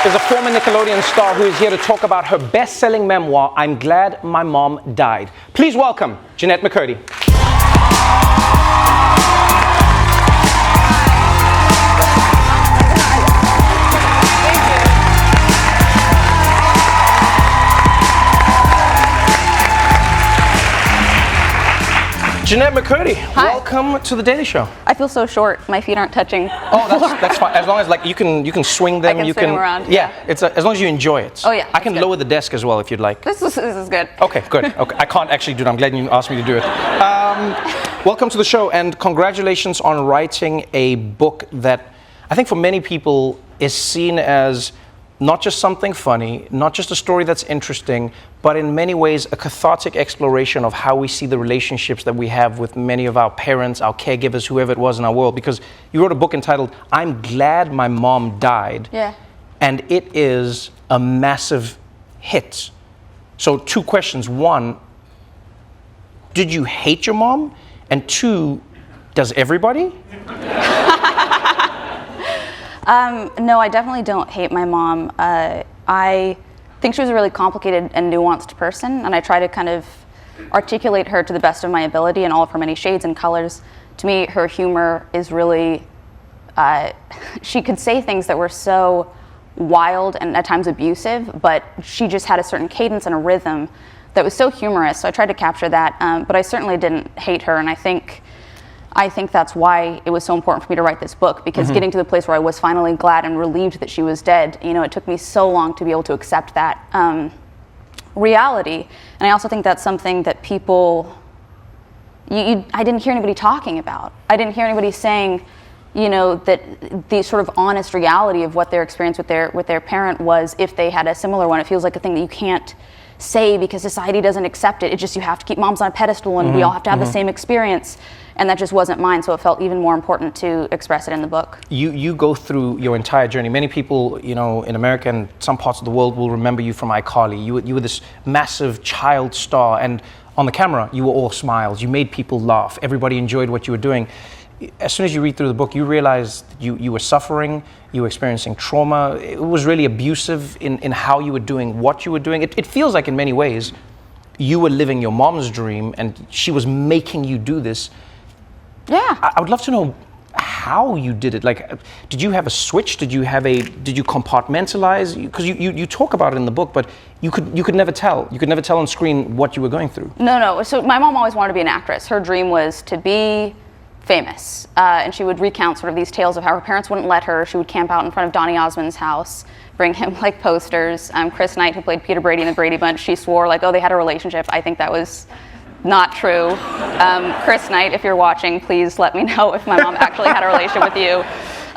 is a former Nickelodeon star who is here to talk about her best-selling memoir, I'm Glad My Mom Died. Please welcome Jeanette McCurdy. Jeanette McCurdy, welcome to The Daily Show. I feel so short. My feet aren't touching. Oh, that's fine. As long as you can swing them. I can swing them around. Yeah, it's as long as you enjoy it. Oh yeah. I can lower the desk as well if you'd like. This is good. Okay, good. Okay, I can't actually do it. I'm glad you asked me to do it. Welcome to the show, and congratulations on writing a book that I think for many people is seen as not just something funny, not just a story that's interesting, but in many ways a cathartic exploration of how we see the relationships that we have with many of our parents, our caregivers, whoever it was in our world. Because you wrote a book entitled, I'm Glad My Mom Died. Yeah. And it is a massive hit. So 2 questions. 1, did you hate your mom? And 2, does everybody? No, I definitely don't hate my mom. I think she was a really complicated and nuanced person, and I try to kind of articulate her to the best of my ability in all of her many shades and colors. To me, her humor is really, she could say things that were so wild and at times abusive, but she just had a certain cadence and a rhythm that was so humorous, so I tried to capture that, but I certainly didn't hate her, and I think that's why it was so important for me to write this book, because getting to the place where I was finally glad and relieved that she was dead, you know, it took me so long to be able to accept that reality. And I also think that's something that people, I didn't hear anybody talking about. I didn't hear anybody saying, you know, that the sort of honest reality of what their experience with their parent was if they had a similar one. It feels like a thing that you can't say because society doesn't accept it. It's just you have to keep moms on a pedestal and we all have to have the same experience. And that just wasn't mine, so it felt even more important to express it in the book. You go through your entire journey. Many people, you know, in America and some parts of the world will remember you from iCarly. You were this massive child star, and on the camera, you were all smiles. You made people laugh. Everybody enjoyed what you were doing. As soon as you read through the book, you realize you were suffering, you were experiencing trauma. It was really abusive in how you were doing what you were doing. It feels like in many ways, you were living your mom's dream and she was making you do this. Yeah. I would love to know how you did it. Like, did you have a switch? Did you compartmentalize? Because you talk about it in the book, but you could never tell. You could never tell on screen what you were going through. No. So my mom always wanted to be an actress. Her dream was to be famous. And she would recount sort of these tales of how her parents wouldn't let her. She would camp out in front of Donny Osmond's house, bring him like posters. Chris Knight, who played Peter Brady in the Brady Bunch, she swore like, oh, they had a relationship. I think that was not true. Chris Knight, if you're watching, please let me know if my mom actually had a relationship with you.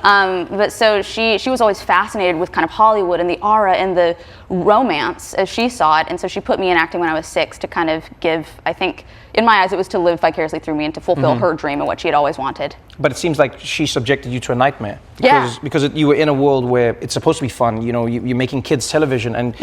But so she was always fascinated with kind of Hollywood and the aura and the romance as she saw it. And so she put me in acting when I was 6 to kind of give, I think, in my eyes, it was to live vicariously through me and to fulfill her dream and what she had always wanted. But it seems like she subjected you to a nightmare. Because, because you were in a world where it's supposed to be fun. You know, you're making kids television, and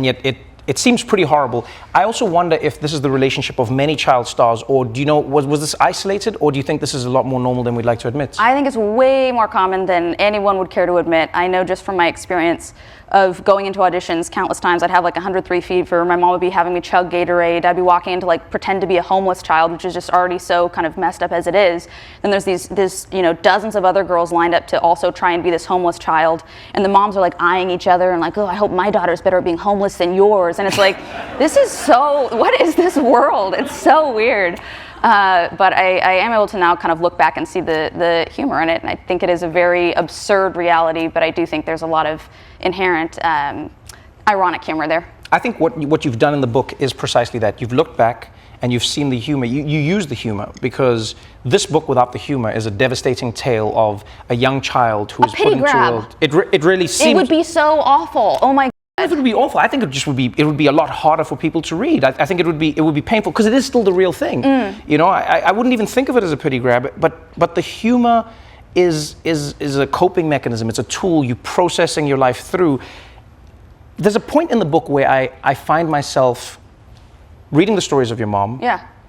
yet it seems pretty horrible. I also wonder if this is the relationship of many child stars, or do you know, was this isolated, or do you think this is a lot more normal than we'd like to admit? I think it's way more common than anyone would care to admit. I know just from my experience of going into auditions countless times, I'd have like 103 fever, my mom would be having me chug Gatorade, I'd be walking in to like pretend to be a homeless child, which is just already so kind of messed up as it is. Then there's these you know, dozens of other girls lined up to also try and be this homeless child, and the moms are like eyeing each other and like, oh, I hope my daughter's better at being homeless than yours. And it's like, this is so, what is this world? It's so weird. But I am able to now kind of look back and see the humor in it, and I think it is a very absurd reality, but I do think there's a lot of inherent ironic humor there. I think what you've done in the book is precisely that. You've looked back and you've seen the humor. You use the humor, because this book without the humor is a devastating tale of a young child who is put into a world. It really seems... It would be so awful. Oh my God. It would be awful. I think it would be a lot harder for people to read. I think it would be painful, because it is still the real thing. You know, I wouldn't even think of it as a pity grab, but the humor is a coping mechanism. It's a tool you're processing your life through. There's a point in the book where I find myself reading the stories of your mom,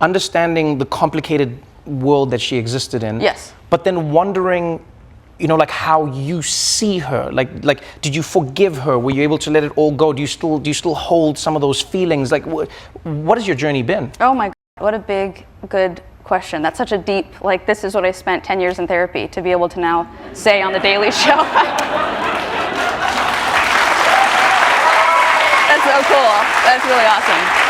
understanding the complicated world that she existed in, but then wondering like how you see her? Like, did you forgive her? Were you able to let it all go? Do you still hold some of those feelings? Like, what has your journey been? Oh my God, what a big, good question. That's such a deep, like, this is what I spent 10 years in therapy to be able to now say on the Daily Show. That's so cool. That's really awesome.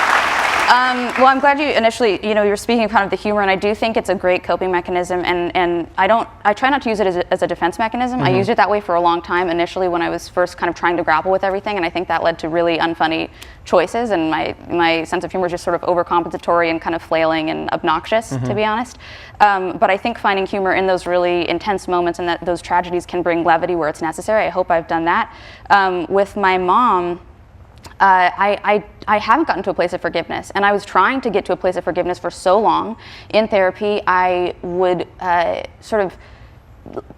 Well, I'm glad you initially, you're speaking kind of the humor, and I do think it's a great coping mechanism, and I try not to use it as a defense mechanism. I used it that way for a long time initially when I was first kind of trying to grapple with everything, and I think that led to really unfunny choices, and my sense of humor is just sort of overcompensatory and kind of flailing and obnoxious, to be honest. But I think finding humor in those really intense moments and that those tragedies can bring levity where it's necessary. I hope I've done that. With my mom, I haven't gotten to a place of forgiveness, and I was trying to get to a place of forgiveness for so long. In therapy, I would sort of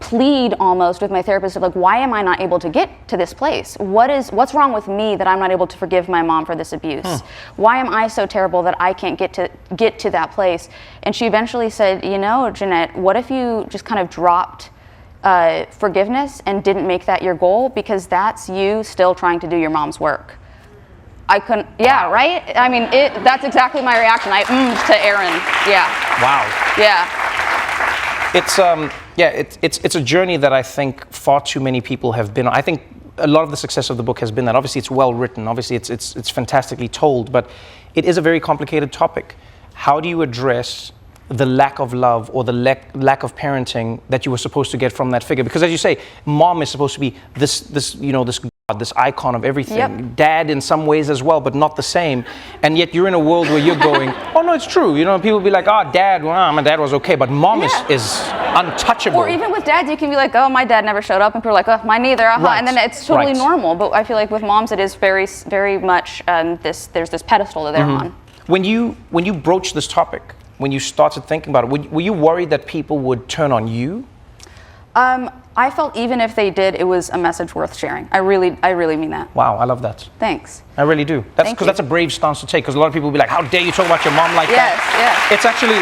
plead almost with my therapist of like, why am I not able to get to this place? What's wrong with me that I'm not able to forgive my mom for this abuse? Why am I so terrible that I can't get to that place? And she eventually said, Jeanette, what if you just kind of dropped forgiveness and didn't make that your goal, because that's you still trying to do your mom's work. I couldn't, yeah, right? I mean, that's exactly my reaction. I to Aaron, yeah. Wow. Yeah. It's a journey that I think far too many people have been on. I think a lot of the success of the book has been that obviously it's well written, obviously it's fantastically told, but it is a very complicated topic. How do you address the lack of love or the lack of parenting that you were supposed to get from that figure? Because as you say, mom is supposed to be this God, this icon of everything. Yep. Dad in some ways as well, but not the same. And yet you're in a world where you're going, oh no, it's true. People be like, oh, dad, well, my dad was okay, but mom is untouchable. Or even with dads, you can be like, oh, my dad never showed up, and people are like, oh, mine neither, Right. and then it's totally normal. But I feel like with moms, it is very, very much there's this pedestal that they're on. When you broached this topic, when you started thinking about it, were you worried that people would turn on you? I felt even if they did, it was a message worth sharing. I really mean that. Wow, I love that. Thanks. I really do. That's because that's a brave stance to take. Because a lot of people will be like, "How dare you talk about your mom like that?" Yes. It's actually